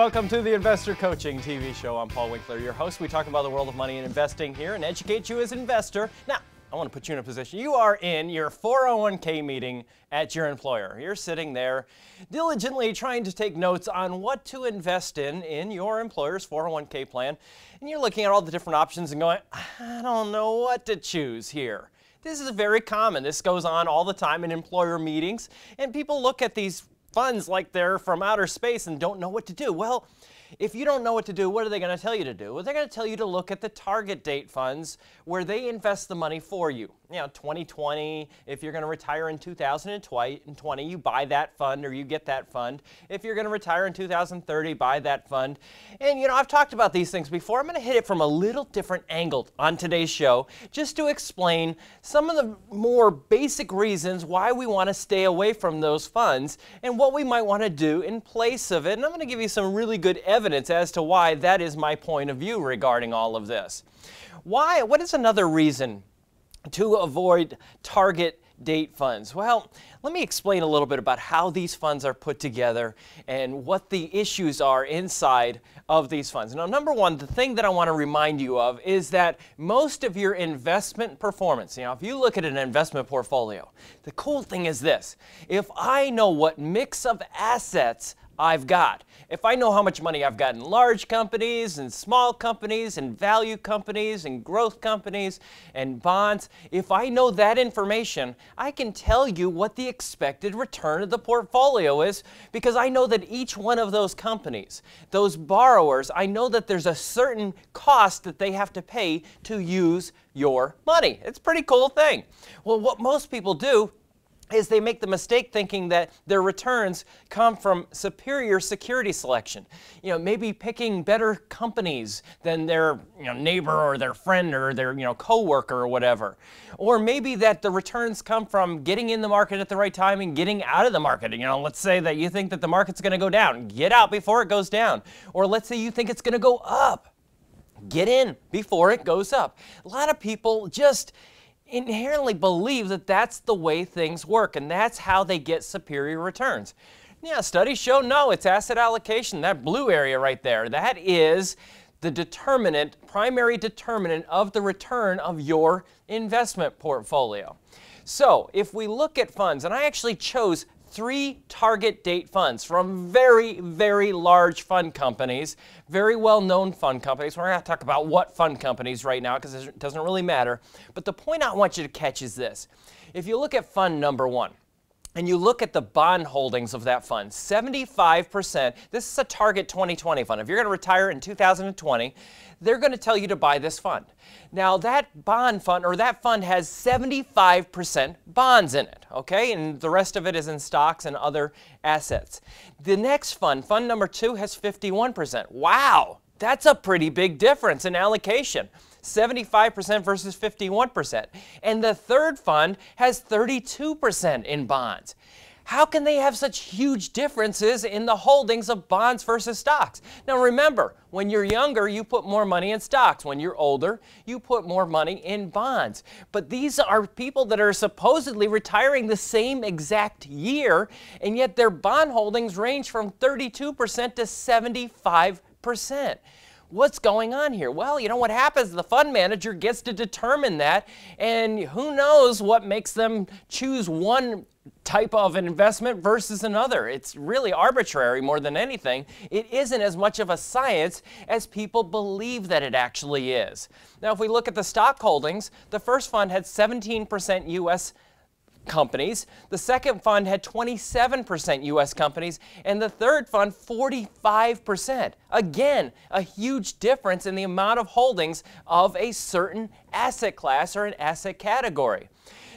welcome to the Investor Coaching TV show. I'm Paul Winkler, your host. We talk about the world of money and investing here and educate you as an investor. Now, I want to put you in a position. You are in your 401k meeting at your employer. You're sitting there diligently trying to take notes on what to invest in your employer's 401k plan. And you're looking at all the different options and going, I don't know what to choose here. This is very common. This goes on all the time in employer meetings. And people look at these funds like they're from outer space and don't know what to do. Well, if you don't know what to do, what are they going to tell you to do? Well, they're going to tell you to look at the target date funds where they invest the money for you. You know, 2020, if you're going to retire in 2020, you buy that fund or you get that fund. If you're going to retire in 2030, buy that fund. And, you know, I've talked about these things before. I'm going to hit it from a little different angle on today's show just to explain some of the more basic reasons why we want to stay away from those funds and what we might want to do in place of it. And I'm going to give you some really good evidence as to why that is my point of view regarding all of this. Why? What is another reason to avoid target date funds? Well, let me explain a little bit about how these funds are put together and what the issues are inside of these funds. Now, number one, the thing that I want to remind you of is that most of your investment performance, if you look at an investment portfolio, the cool thing is this: if I know what mix of assets I've got, if I know how much money I've got in large companies and small companies and value companies and growth companies and bonds, if I know that information, I can tell you what the expected return of the portfolio is, because I know that each one of those companies, those borrowers, I know that there's a certain cost that they have to pay to use your money. It's a pretty cool thing. Well, what most people do is they make the mistake thinking that their returns come from superior security selection. Maybe picking better companies than their neighbor or their friend or their coworker or whatever. Or maybe that the returns come from getting in the market at the right time and getting out of the market. Let's say that you think that the market's going to go down. Get out before it goes down. Or let's say you think it's going to go up. Get in before it goes up. A lot of people just inherently believe that that's the way things work, and that's how they get superior returns. Yeah, studies show no, it's asset allocation. That blue area right there, that is the primary determinant of the return of your investment portfolio. So if we look at funds, and I actually chose 3 target date funds from very, very large fund companies, very well-known fund companies. We're going to talk about what fund companies right now because it doesn't really matter. But the point I want you to catch is this. If you look at fund number 1, and you look at the bond holdings of that fund, 75%, this is a target 2020 fund. If you're going to retire in 2020, they're going to tell you to buy this fund. Now, that bond fund, or that fund, has 75% bonds in it, okay? And the rest of it is in stocks and other assets. The next fund, fund number 2, has 51%. Wow, that's a pretty big difference in allocation. 75% versus 51%. And the third fund has 32% in bonds. How can they have such huge differences in the holdings of bonds versus stocks? Now remember, when you're younger, you put more money in stocks. When you're older, you put more money in bonds. But these are people that are supposedly retiring the same exact year, and yet their bond holdings range from 32% to 75%. What's going on here? Well, what happens? The fund manager gets to determine that, and who knows what makes them choose one type of an investment versus another. It's really arbitrary more than anything. It isn't as much of a science as people believe that it actually is. Now, if we look at the stock holdings, the first fund had 17% U.S. companies, the second fund had 27% U.S. companies, and the third fund 45%. Again, a huge difference in the amount of holdings of a certain asset class or an asset category.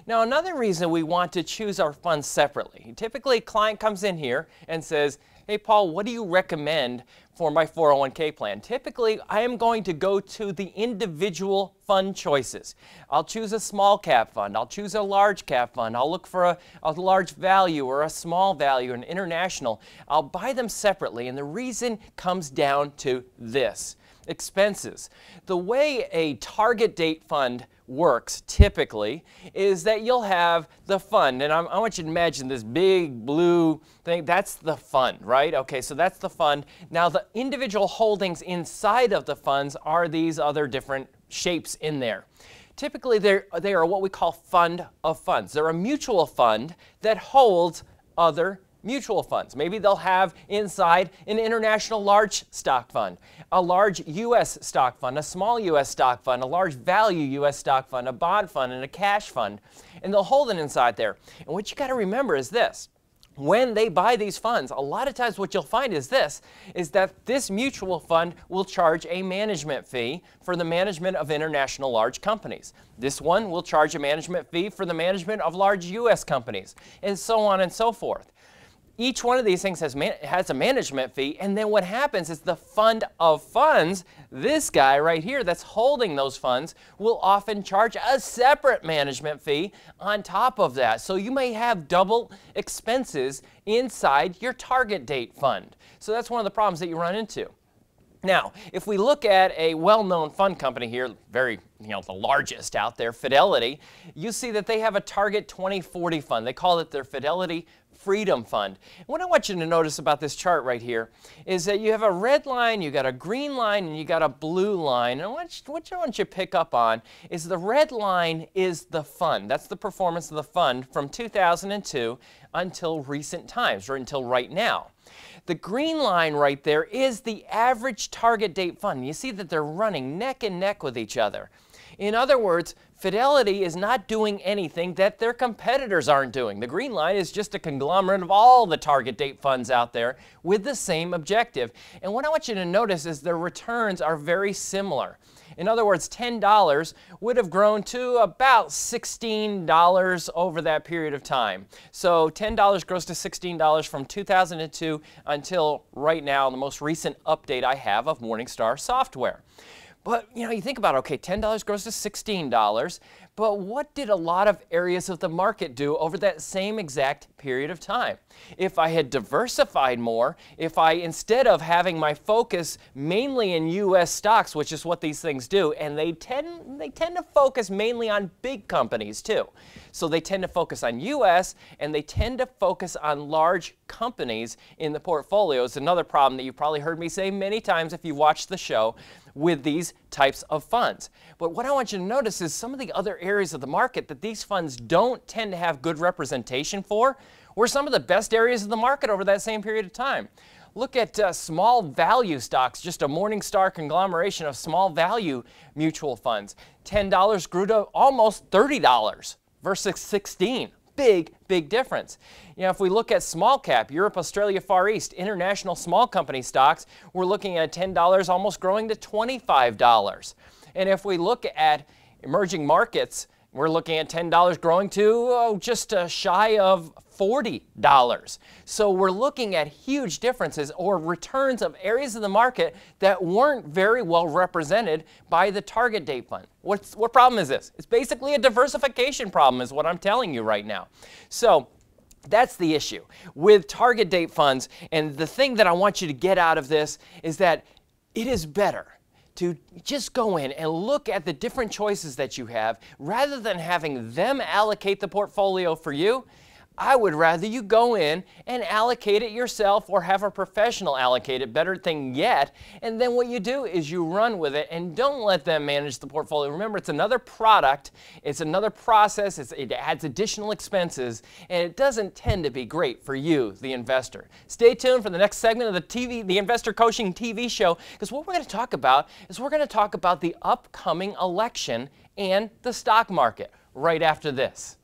Now, another reason we want to choose our funds separately. Typically, a client comes in here and says, hey, Paul, what do you recommend for my 401k plan? Typically, I am going to go to the individual fund choices. I'll choose a small cap fund. I'll choose a large cap fund. I'll look for a large value or a small value, an international. I'll buy them separately, and the reason comes down to this. Expenses. The way a target date fund works typically is that you'll have the fund, and I want you to imagine this big blue thing. That's the fund, right? Okay, so that's the fund. Now the individual holdings inside of the funds are these other different shapes in there. Typically they are what we call fund of funds. They're a mutual fund that holds other mutual funds. Maybe they'll have inside an international large stock fund, a large U.S. stock fund, a small U.S. stock fund, a large value U.S. stock fund, a bond fund, and a cash fund, and they'll hold it inside there. And what you got to remember is this. When they buy these funds, a lot of times what you'll find is that this mutual fund will charge a management fee for the management of international large companies. This one will charge a management fee for the management of large U.S. companies, and so on and so forth. Each one of these things has a management fee, and then what happens is the fund of funds, this guy right here that's holding those funds, will often charge a separate management fee on top of that. So you may have double expenses inside your target date fund. So that's one of the problems that you run into. Now, if we look at a well-known fund company here, the largest out there, Fidelity, you see that they have a Target 2040 fund. They call it their Fidelity Freedom Fund. And what I want you to notice about this chart right here is that you have a red line, you got a green line, and you got a blue line. And what I want you to pick up on is the red line is the fund. That's the performance of the fund from 2002 until recent times, or until right now. The green line right there is the average target date fund. You see that they're running neck and neck with each other. In other words, Fidelity is not doing anything that their competitors aren't doing. The green line is just a conglomerate of all the target date funds out there with the same objective. And what I want you to notice is their returns are very similar. In other words, $10 would have grown to about $16 over that period of time. So $10 grows to $16 from 2002 until right now, the most recent update I have of Morningstar software. But, you think about, okay, $10 grows to $16, but what did a lot of areas of the market do over that same exact period of time? If I had diversified more, if I, instead of having my focus mainly in U.S. stocks, which is what these things do, and they tend to focus mainly on big companies too. So they tend to focus on U.S. and they tend to focus on large companies in the portfolios. Another problem that you've probably heard me say many times if you watch the show with these types of funds. But what I want you to notice is some of the other areas of the market that these funds don't tend to have good representation for were some of the best areas of the market over that same period of time. Look at small value stocks, just a Morningstar conglomeration of small value mutual funds. $10 grew to almost $30 versus $16. Big difference. If we look at small cap, Europe, Australia, Far East, international small company stocks, we're looking at $10 almost growing to $25. And if we look at emerging markets, we're looking at $10 growing to just shy of $40. So we're looking at huge differences or returns of areas of the market that weren't very well represented by the target date fund. What problem is this? It's basically a diversification problem is what I'm telling you right now. So that's the issue with target date funds. And the thing that I want you to get out of this is that it is better to just go in and look at the different choices that you have rather than having them allocate the portfolio for you. I would rather you go in and allocate it yourself or have a professional allocate it, better thing yet. And then what you do is you run with it and don't let them manage the portfolio. Remember, it's another product, it's another process, it adds additional expenses, and it doesn't tend to be great for you, the investor. Stay tuned for the next segment of the Investor Coaching TV show, because what we're going to talk about is we're going to talk about the upcoming election and the stock market right after this.